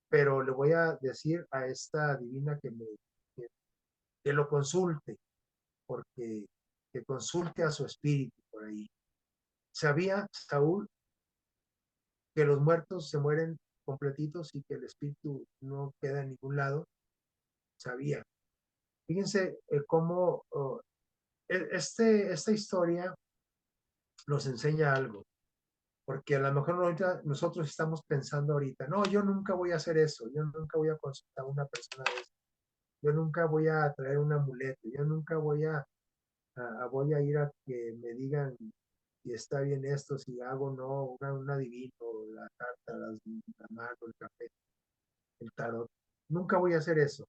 pero le voy a decir a esta divina que, que lo consulte, porque que consulte a su espíritu por ahí. Sabía Saúl que los muertos se mueren completitos y que el espíritu no queda en ningún lado, sabía. Fíjense cómo esta historia nos enseña algo, porque a lo mejor ahorita nosotros estamos pensando ahorita, no, yo nunca voy a hacer eso, yo nunca voy a consultar a una persona de eso, yo nunca voy a traer un amuleto, yo nunca voy a ir a que me digan si está bien esto, si hago o no, un adivino, la carta, la mano, el café, el tarot. Nunca voy a hacer eso.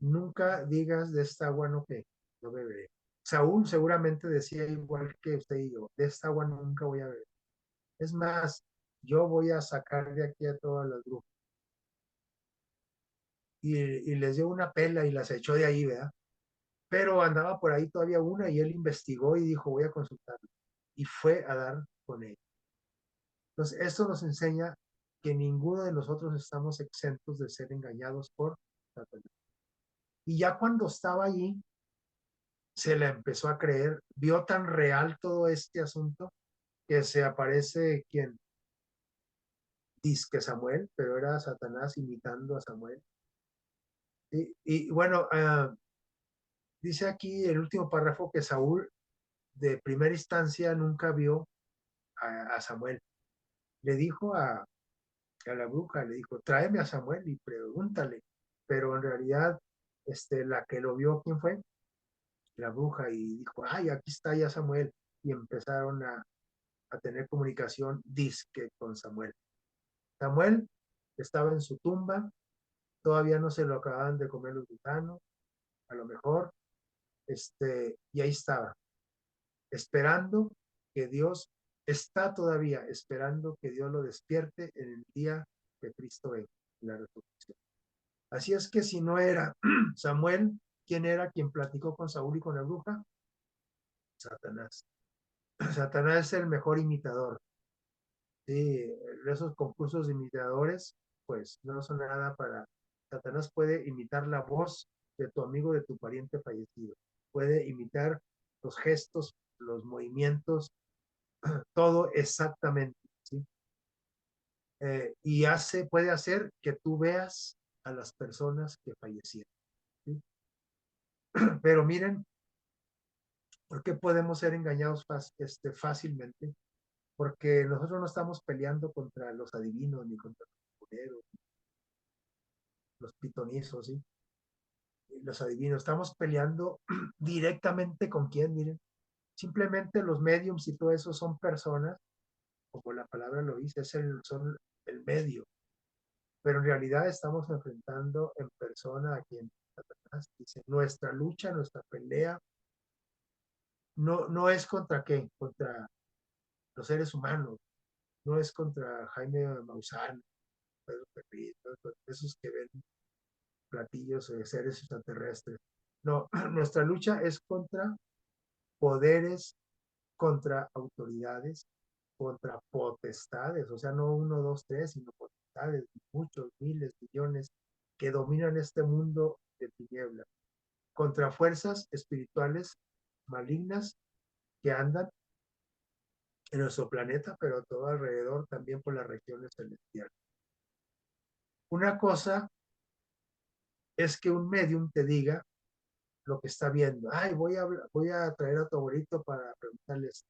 Nunca digas de esta agua no que no beberé. Saúl seguramente decía igual que usted y yo, de esta agua nunca voy a beber. Es más, yo voy a sacar de aquí a todas las brujas. Y les dio una pela y las echó de ahí, ¿verdad? Pero andaba por ahí todavía una y él investigó y dijo, voy a consultarla. Y fue a dar con ella. Entonces, esto nos enseña que ninguno de nosotros estamos exentos de ser engañados por Satanás. Y ya cuando estaba allí, se la empezó a creer, vio tan real todo este asunto que se aparece quien dice que Samuel, pero era Satanás imitando a Samuel. Y bueno, dice aquí el último párrafo que Saúl de primera instancia nunca vio a Samuel. Le dijo a la bruja, le dijo, tráeme a Samuel y pregúntale. Pero en realidad, la que lo vio, ¿quién fue? La bruja, y dijo, ay, aquí está ya Samuel. Y empezaron a tener comunicación disque con Samuel. Samuel estaba en su tumba, todavía no se lo acababan de comer los gusanos, a lo mejor, y ahí estaba, esperando que Dios, está todavía esperando que Dios lo despierte en el día que Cristo venga, la resurrección. Así es que si no era Samuel, ¿quién era quien platicó con Saúl y con la bruja? Satanás. Satanás es el mejor imitador. Sí, esos concursos de imitadores, pues no son nada para... Satanás puede imitar la voz de tu amigo, de tu pariente fallecido. Puede imitar los gestos, los movimientos, todo exactamente, ¿sí? Y puede hacer que tú veas a las personas que fallecieron, ¿sí? Pero miren, ¿por qué podemos ser engañados fácilmente? Porque nosotros no estamos peleando contra los adivinos ni contra los cureros, los pitonizos, ¿sí? Los adivinos. Estamos peleando directamente con quién, miren. Simplemente los mediums y todo eso son personas, como la palabra lo dice, son el medio. Pero en realidad estamos enfrentando en persona a quien Satanás dice, nuestra lucha, nuestra pelea, no es contra qué, contra los seres humanos, no es contra Jaime Maussan, Pedro Pepito, esos que ven platillos de seres extraterrestres. No, nuestra lucha es contra poderes, contra autoridades, contra potestades, o sea, no uno, dos, tres, sino potestades, muchos, miles, millones, que dominan este mundo de tinieblas, contra fuerzas espirituales malignas que andan en nuestro planeta, pero todo alrededor, también por las regiones celestiales. Una cosa es que un medium te diga lo que está viendo. Ay, voy a traer a tu abuelito para preguntarles.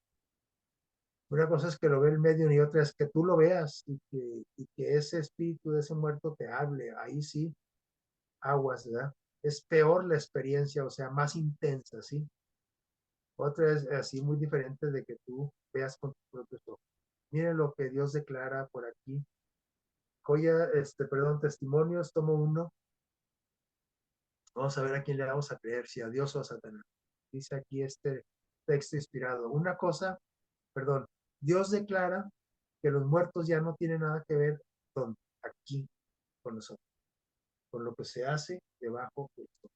Una cosa es que lo ve el medium y otra es que tú lo veas y que ese espíritu de ese muerto te hable. Ahí sí, aguas, ¿verdad? Es peor la experiencia, o sea, más intensa, ¿sí? Otra es así muy diferente de que tú veas con tus propios ojos. Miren lo que Dios declara por aquí. Perdón, testimonios, tomo uno. Vamos a ver a quién le vamos a creer, si a Dios o a Satanás. Dice aquí este texto inspirado. Una cosa, perdón, Dios declara que los muertos ya no tienen nada que ver con aquí, con nosotros, con lo que se hace debajo de esto.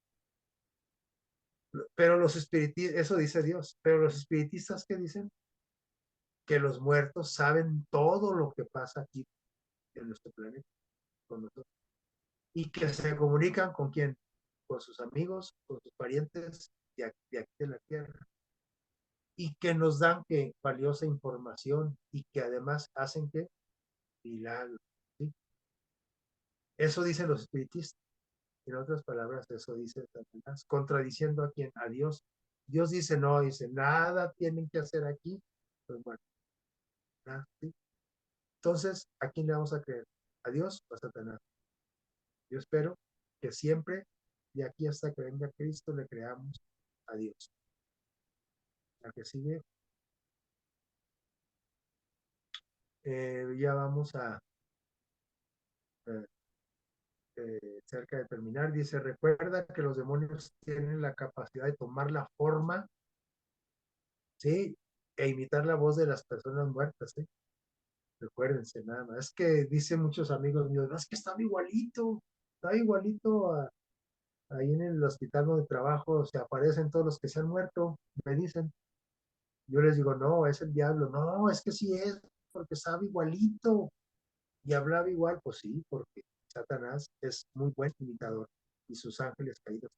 Pero los espiritistas, eso dice Dios, pero los espiritistas, ¿qué dicen? Que los muertos saben todo lo que pasa aquí en nuestro planeta, con nosotros, y que se comunican con quién, con sus amigos, con sus parientes de aquí de la tierra, y que nos dan que valiosa información y que además hacen que milagros, ¿sí? Eso dicen los espiritistas. En otras palabras, eso dice Satanás, contradiciendo a quien, a Dios. Dios dice, no, dice, nada tienen que hacer aquí. Pues bueno, nada, ¿sí? Entonces, ¿a quién le vamos a creer? ¿A Dios o a Satanás? Yo espero que siempre, de aquí hasta que venga Cristo, le creamos a Dios. La que sigue, ya vamos a eh, cerca de terminar. Dice, recuerda que los demonios tienen la capacidad de tomar la forma, ¿sí? E imitar la voz de las personas muertas, ¿sí? Recuérdense nada más. Es que dicen muchos amigos míos, no, es que estaba igualito ahí en el hospital donde trabajo, se aparecen todos los que se han muerto, me dicen. Yo les digo, no, es el diablo. No, es que sí es, porque sabe igualito. Y hablaba igual, pues sí, porque Satanás es muy buen imitador y sus ángeles caídos.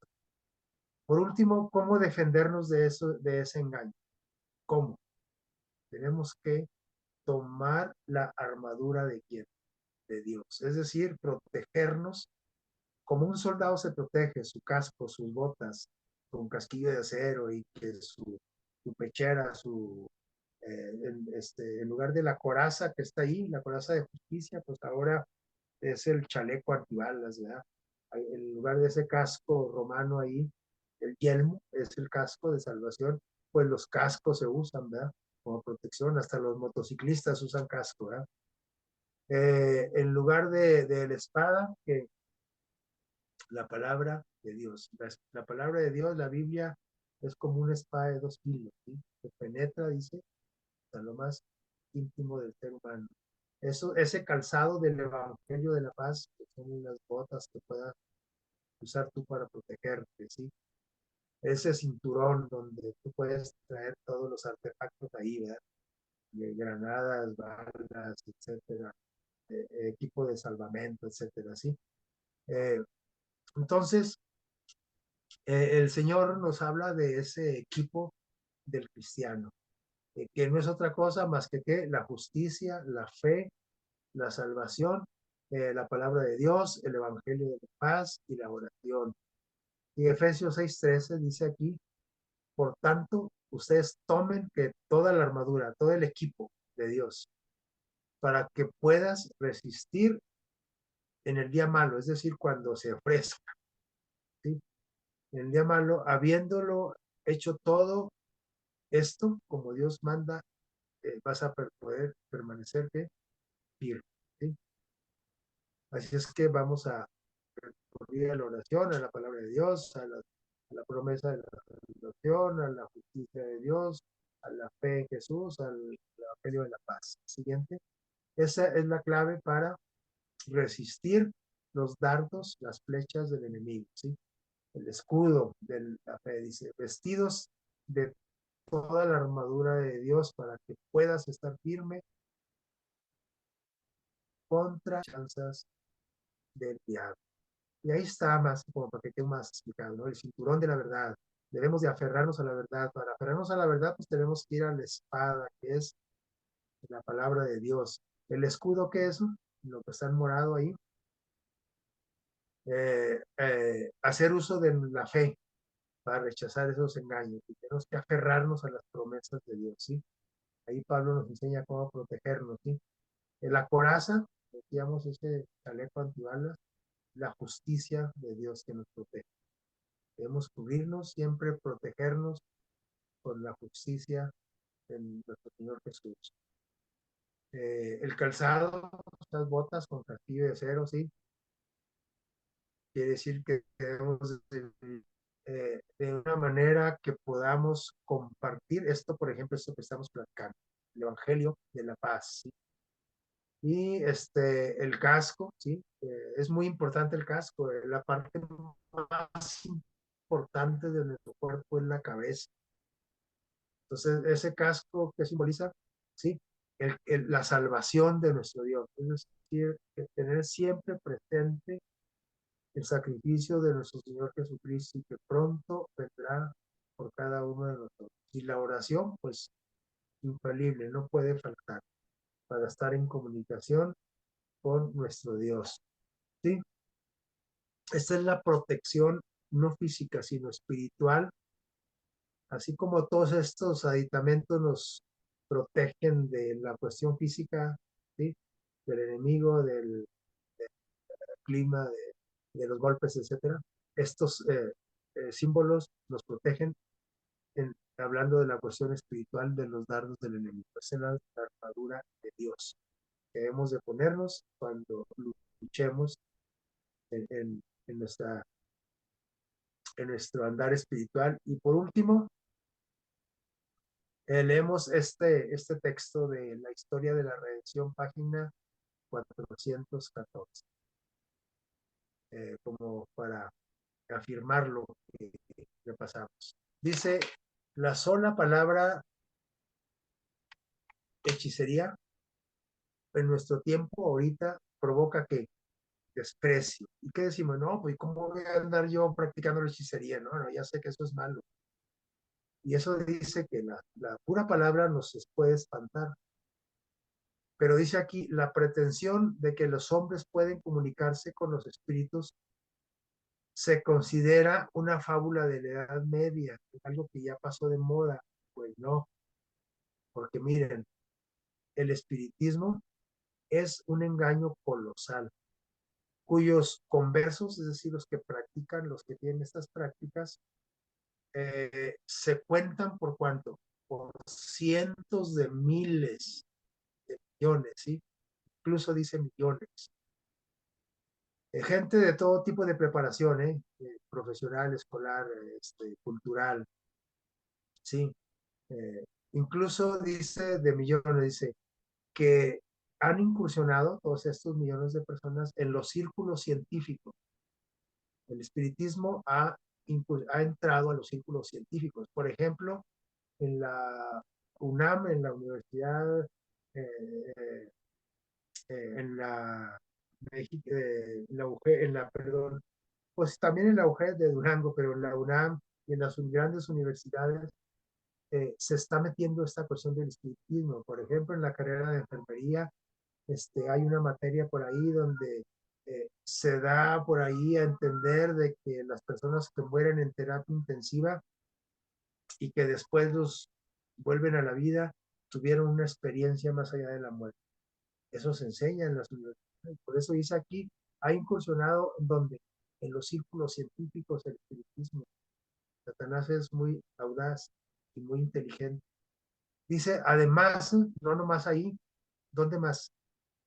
Por último, ¿cómo defendernos de eso, de ese engaño? ¿Cómo? Tenemos que tomar la armadura de quién? De Dios. Es decir, protegernos como un soldado se protege, su casco, sus botas, con casquillo de acero y que su pechera, en lugar de la coraza que está ahí, la coraza de justicia, pues ahora es el chaleco antibalas, ¿verdad? En lugar de ese casco romano ahí, el yelmo es el casco de salvación, pues los cascos se usan, ¿verdad? Como protección, hasta los motociclistas usan casco, ¿verdad? En lugar de la espada, que la palabra de Dios. La palabra de Dios, la Biblia, es como una espada de 2 filos, ¿sí? Que penetra, dice, hasta lo más íntimo del ser humano. Eso, ese calzado del Evangelio de la Paz, que son las botas que puedas usar tú para protegerte, ¿sí? Ese cinturón donde tú puedes traer todos los artefactos ahí, ¿verdad? Granadas, balas, etcétera, equipo de salvamento, etcétera, ¿sí? Eh, entonces, el Señor nos habla de ese equipo del cristiano, que no es otra cosa más que la justicia, la fe, la salvación, la palabra de Dios, el evangelio de la paz y la oración. Y Efesios 6:13 dice aquí, por tanto, ustedes tomen que toda la armadura, todo el equipo de Dios, para que puedas resistir en el día malo, es decir, cuando se ofrezca, ¿sí? En el día malo, habiéndolo hecho todo esto, como Dios manda, vas a poder permanecer firme, ¿sí? Así es que vamos a recurrir a la oración, a la palabra de Dios, a la promesa de la salvación, a la justicia de Dios, a la fe en Jesús, al evangelio de la paz. Siguiente. Esa es la clave para resistir los dardos, las flechas del enemigo, ¿sí? El escudo de la fe, dice, vestidos de toda la armadura de Dios para que puedas estar firme contra chanzas del diablo. Y ahí está más, como para que quede más explicado, ¿no? El cinturón de la verdad. Debemos de aferrarnos a la verdad. Para aferrarnos a la verdad, pues tenemos que ir a la espada, que es la palabra de Dios. El escudo, ¿qué es eso? Lo que está en morado ahí. Hacer uso de la fe para rechazar esos engaños. Y tenemos que aferrarnos a las promesas de Dios, ¿sí? Ahí Pablo nos enseña cómo protegernos, ¿sí? En la coraza, decíamos ese chaleco antibalas, la justicia de Dios que nos protege. Debemos cubrirnos, siempre protegernos con la justicia de nuestro Señor Jesús. El calzado, las botas con casquillo de acero, sí, quiere decir que debemos de una manera que podamos compartir esto, por ejemplo, esto que estamos platicando, el Evangelio de la paz, ¿sí? Y el casco, ¿sí? Es muy importante el casco, la parte más importante de nuestro cuerpo es la cabeza. Entonces, ese casco que simboliza, ¿sí? La salvación de nuestro Dios. Es decir, tener siempre presente el sacrificio de nuestro Señor Jesucristo y que pronto vendrá por cada uno de nosotros. Y la oración, pues, infalible, no puede faltar para estar en comunicación con nuestro Dios. ¿Sí? Esta es la protección no física, sino espiritual, así como todos estos aditamentos nos protegen de la cuestión física, ¿sí? Del enemigo, del clima, de los golpes, etcétera. Estos símbolos nos protegen hablando de la cuestión espiritual de los dardos del enemigo. Esa es la armadura de Dios que debemos de ponernos cuando luchemos en, en, en, nuestra, en nuestro andar espiritual. Y por último, leemos este texto de la historia de la redención, página 414, como para afirmar lo que repasamos. Dice, la sola palabra hechicería en nuestro tiempo ahorita provoca que desprecio. ¿Y qué decimos? No, pues ¿cómo voy a andar yo practicando la hechicería? No, no, ya sé que eso es malo. Y eso dice que la pura palabra nos puede espantar. Pero dice aquí, la pretensión de que los hombres pueden comunicarse con los espíritus se considera una fábula de la Edad Media, algo que ya pasó de moda. Pues no, porque miren, el espiritismo es un engaño colosal, cuyos conversos, es decir, los que practican, los que tienen estas prácticas, se cuentan por cuánto, por cientos de miles de millones, ¿sí? Incluso dice millones. Gente de todo tipo de preparación, profesional, escolar, cultural, ¿sí? Eh, Incluso dice de millones, dice que han incursionado todos estos millones de personas en los círculos científicos. El espiritismo ha entrado a los círculos científicos. Por ejemplo, en la UNAM, en la Universidad, eh, en la, perdón, pues también en la UGED de Durango, pero en la UNAM y en las grandes universidades se está metiendo esta cuestión del espiritismo. Por ejemplo, en la carrera de enfermería, hay una materia por ahí donde se da por ahí a entender de que las personas que mueren en terapia intensiva y que después los vuelven a la vida, tuvieron una experiencia más allá de la muerte. Eso se enseña en las universidades. Por eso dice aquí, ha incursionado en donde, en los círculos científicos, el espiritismo. Satanás es muy audaz y muy inteligente. Dice, además, no nomás ahí, ¿dónde más?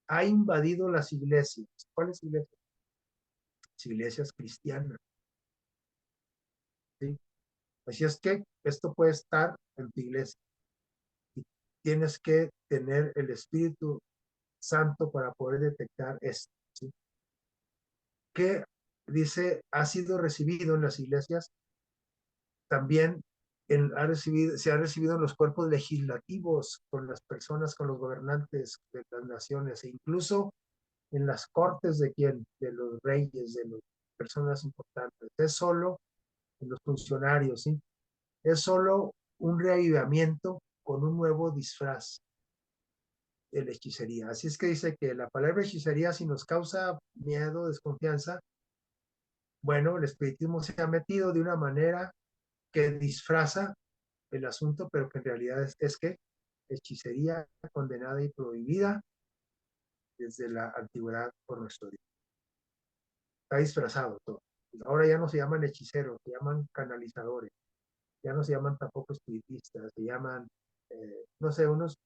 Ha invadido las iglesias. ¿Cuáles iglesias? Las iglesias cristianas. ¿Sí? Así es que esto puede estar en tu iglesia. Y tienes que tener el Espíritu Santo para poder detectar esto. ¿Sí? Que dice, ha sido recibido en las iglesias, también se ha recibido en los cuerpos legislativos, con las personas, con los gobernantes de las naciones, e incluso en las cortes de quién, de los reyes, de las personas importantes. Es solo en los funcionarios, ¿sí? Es solo un reavivamiento con un nuevo disfraz de la hechicería. Así es que dice que la palabra hechicería, si nos causa miedo, desconfianza, bueno, el espiritismo se ha metido de una manera que disfraza el asunto, pero que en realidad es que hechicería condenada y prohibida desde la antigüedad por nuestro Dios. Está disfrazado todo. Ahora ya no se llaman hechiceros, se llaman canalizadores, ya no se llaman tampoco espiritistas, se llaman, no sé, unos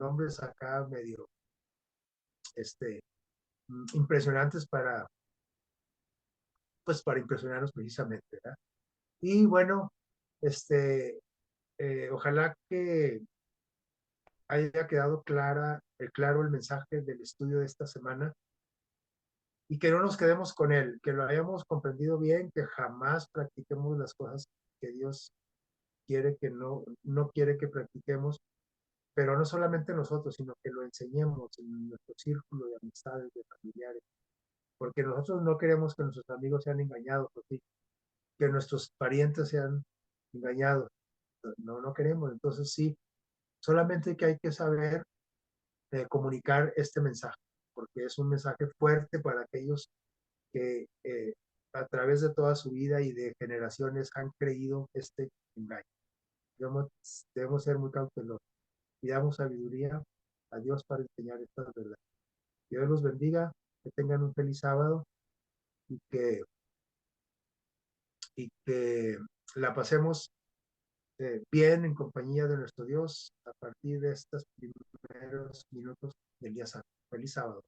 nombres acá medio este, impresionantes pues para impresionarnos precisamente, ¿verdad? Y bueno, ojalá que haya quedado claro el mensaje del estudio de esta semana y que no nos quedemos con él, que lo hayamos comprendido bien, que jamás practiquemos las cosas que Dios quiere que no quiere que practiquemos, pero no solamente nosotros, sino que lo enseñemos en nuestro círculo de amistades, de familiares, porque nosotros no queremos que nuestros amigos sean engañados, ¿sí? Que nuestros parientes sean engañados, no, no queremos, entonces sí, solamente que hay que saber comunicar este mensaje, porque es un mensaje fuerte para aquellos que a través de toda su vida y de generaciones han creído este engaño. Debemos, debemos ser muy cautelosos. Pidamos sabiduría a Dios para enseñar estas verdades. Dios los bendiga, que tengan un feliz sábado y que la pasemos bien en compañía de nuestro Dios a partir de estos primeros minutos del día santo. Feliz sábado.